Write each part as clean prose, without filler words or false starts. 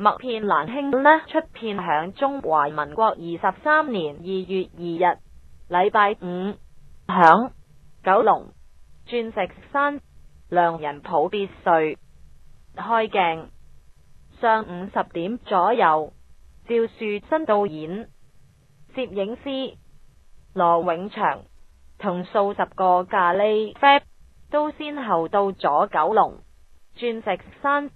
默片蘭兄呢出片響中華民國23年2月2日，禮拜五，響九龍鑽石山良人浦別墅開鏡，上午10點左右，趙樹新導演、攝影師羅永祥同數十個咖喱 Fab 都先後到咗九龍鑽石山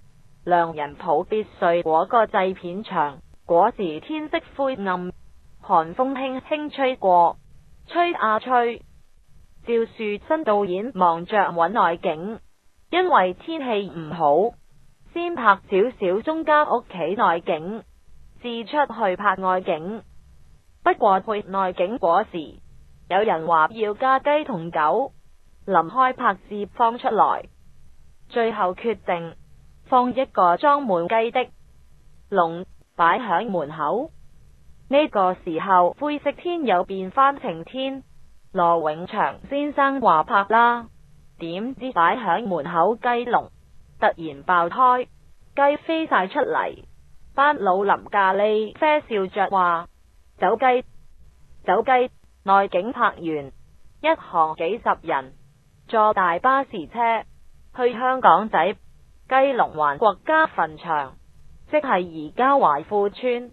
良人浦別墅嗰個製片場。嗰時天色灰暗，寒風輕輕吹過，吹啊吹。趙樹新導演忙着揾外景，因為天氣唔好，先拍少少中間屋企內景，至出去拍外景。不過配內景嗰時，有人話要加雞同狗，臨開拍攝放出來，最後決定放一個裝滿雞的籠擺響門口。呢個時候灰色天又變返晴天，羅永祥先生話拍啦，點知擺響門口雞籠突然爆胎，雞飛晒出嚟。班老林咖喱啡笑着話：走雞，走雞。內景拍完，一行幾十人坐大巴士車去香港仔雞龍環國家墳場，即係而家懷富村，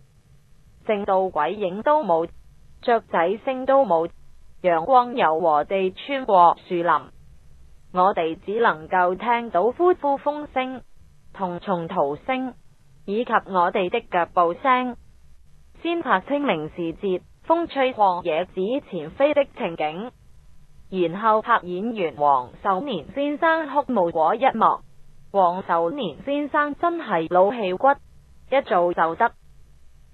靜到鬼影都冇，雀仔聲都冇，陽光柔和地穿過樹林，我哋只能夠聽到呼呼風聲同蟲濤聲，以及我哋的腳步聲。先拍清明時節風吹曠野紫前飛的情景，然後拍演員黃秀年先生哭墓嗰一幕。黃秀年先生真係老戲骨，一做就得。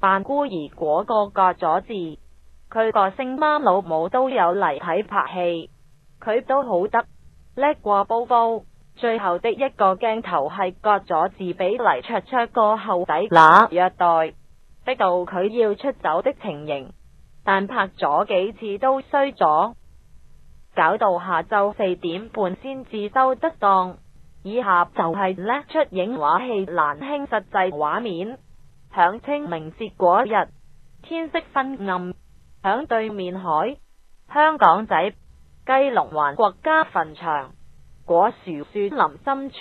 扮孤兒嗰個割咗字，佢個星媽老母都有嚟睇拍戲，佢都好得，叻過煲煲。最後的一個鏡頭係割咗字俾黎卓卓個後底乸虐待，逼到佢要出走的情形，但拍咗幾次都衰咗，搞到下晝4點半先至收得檔。以下就係呢出影畫戲蘭兄實際畫面。響清明節嗰日，天色昏暗，響對面海，香港仔雞龍環國家墳場果樹樹林深處，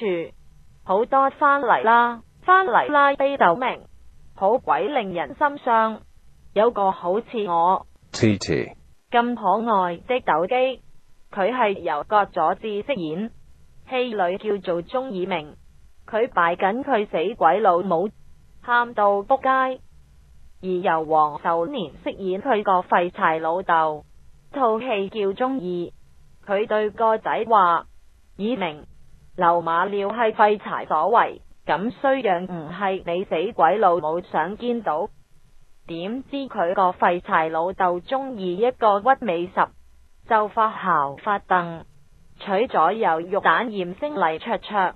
好多翻嚟啦，翻嚟拉非斗明，好鬼令人心傷。有個好似我 TT 咁可愛的斗基，佢係由葛佐治飾演，戲裏叫做鍾以明，佢擺緊佢死鬼老母，喊到仆街。而由黃秀年飾演佢個廢柴老豆，套戲叫鍾意，佢對個仔話：以明，流馬尿係廢柴所為，咁衰樣唔係你死鬼老母想見到。點知佢個廢柴老豆中意一個屈美十，就發姣發鄧，娶咗有肉蛋艷星黎卓卓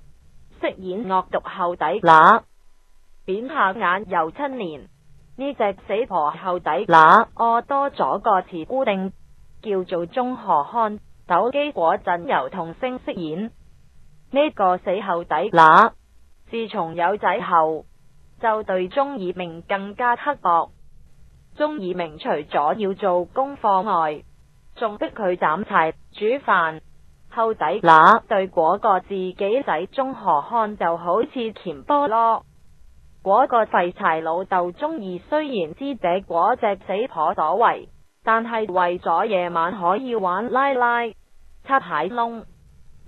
飾演惡毒後底乸，扁下眼又7年。呢隻死婆後底乸我多咗個詞固定，叫做鍾河漢。斗基嗰陣由童星飾演呢個死後底乸，自從有仔後就對鍾以明更加刻薄。鍾以明除咗要做功課外，仲逼佢斬柴煮飯。後底乸對嗰個自己仔鍾河漢就好似鉗菠蘿。嗰個廢柴老豆鍾意雖然知這嗰隻死婆所為，但係為咗夜晚可以玩拉拉、擦蟹窿、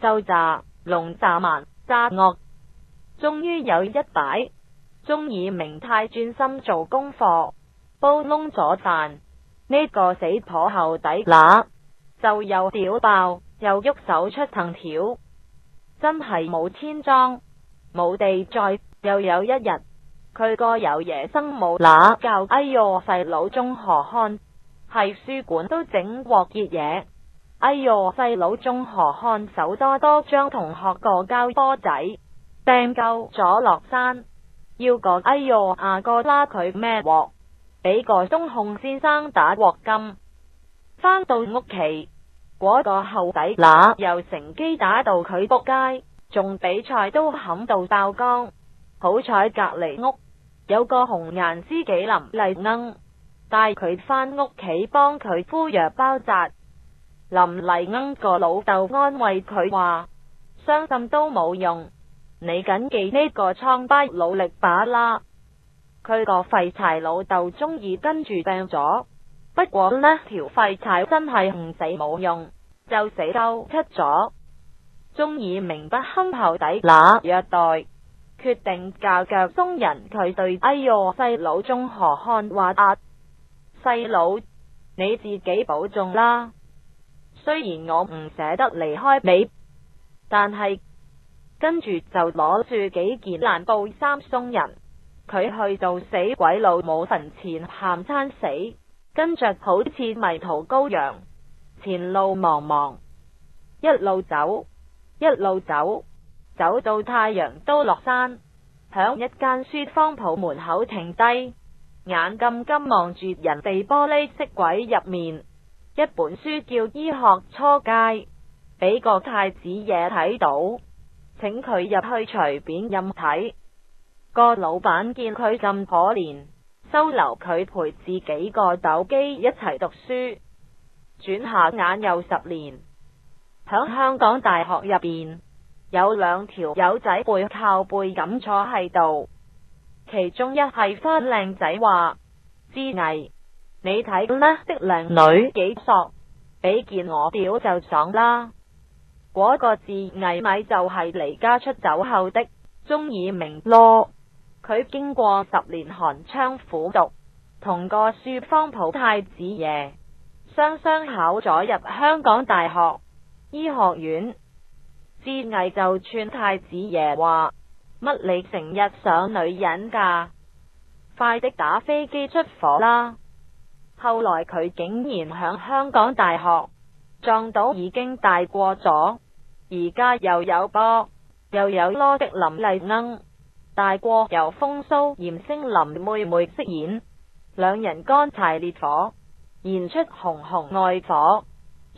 就詐龍詐蠻詐惡，終於有一擺，鍾以明太專心做功課，煲燶咗飯，呢個死婆後底乸就又屌爆又喐手出藤條，真係冇天裝冇地載。又有一日，佢個有爺生母乸教哎唷細佬鍾河漢，係書館都整鑊結嘢。哎唷細佬鍾河漢手多多將同學個膠波仔掟夠咗落山，要個哎唷阿哥拉佢孭鑊，俾個東控先生打鑊金。返到屋企，嗰個後底乸又乘機打到佢仆街，仲比賽都冚到爆缸。好彩隔籬屋有個紅顏知己林麗鶯，帶佢返屋企幫佢敷藥包紮。林麗鶯個老豆安慰佢話：傷心都冇用，你緊記呢個瘡疤，努力把啦。佢個廢柴老豆終於跟住病咗，不過呢條廢柴真係唔死冇用，就死鳩咳咗。鍾以明不堪後底乸虐待，決定教腳鬆人。佢對哎唷細佬鍾河漢話：細佬，你自己保重啦。雖然我唔捨得離開你，但係跟住就攞住幾件爛布衫鬆人。佢去到死鬼老母墳前喊餐死，跟着好似迷途羔羊，前路茫茫，一路走，一路走，走到太陽都落山，響一間書坊鋪門口停低，眼金金望住人哋玻璃色櫃入面一本書叫《醫學初階》，俾個太子爺睇到，請佢入去隨便任睇。個老闆見佢咁可憐，收留佢陪自己個斗機一齊讀書。轉下眼又10年，響香港大學入邊有2條友仔背靠背咁坐喺度，其中一係番靚仔話：知藝，你睇呢啲靚女幾索，俾件我屌就爽啦。嗰個知藝咪就係離家出走後的鍾以明咯。佢經過10年寒窗苦讀，同個書坊鋪太子爺雙雙考咗入香港大學醫學院。知藝就串太子爺話：乜你成日上女人㗎？快啲打飛機出火啦！後來佢竟然響香港大學撞到已經大過咗，而家又有波又有囉的林麗鶯。大過由風騷艷星林妹妹飾演，兩人乾柴烈火，燃出熊熊愛火，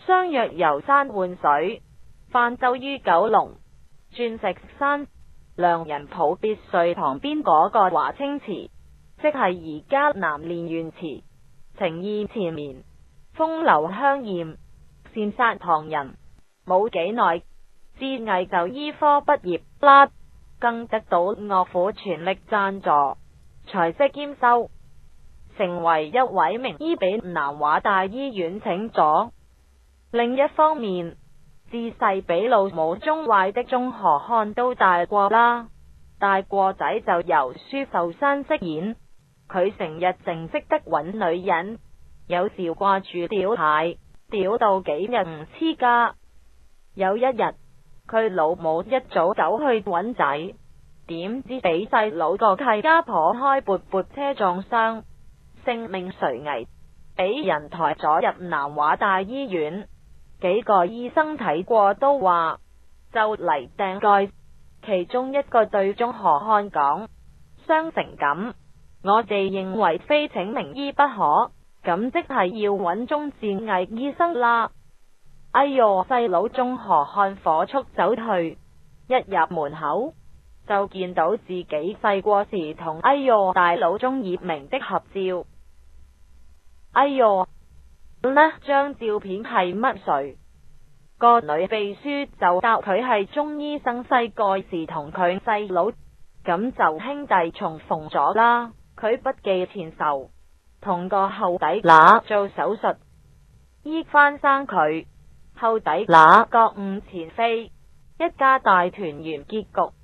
相約遊山玩水，泛舟於九龍鑽石山良人浦別墅旁邊嗰個華清池，即係而家南蓮園池，情意纏綿，風流香艷，羨煞旁人。冇幾耐，知藝就醫科畢業啦，更得到岳父全力贊助，才職兼收，成為一位名醫，俾南華大醫院請咗。另一方面，自細俾老母縱壞的鍾河漢都大過啦，大過仔就由舒秀山飾演。佢成日淨識得搵女人，有時掛住屌蟹，屌到幾日唔黐家。有一日，佢老母一早走去搵仔，點知俾細佬個契家婆開撥撥車撞傷，性命垂危，俾人抬咗入南華大醫院。幾個醫生睇過都話就嚟掟蓋，其中一個對鍾河漢講：傷成咁，我哋認為非請名醫不可，咁即係要搵鍾志毅醫生啦。哎唷細佬鍾河漢火速走去，一入門口就見到自己細個時同哎唷大佬鍾以明的合照。哎唷，呢張照片係乜水？個女秘書就答佢係鍾醫生細個時同佢細佬，咁就兄弟重逢咗啦。佢不記前仇，同個後底乸做手術，醫翻生佢。後底乸覺悟前非，一家大團圓結局。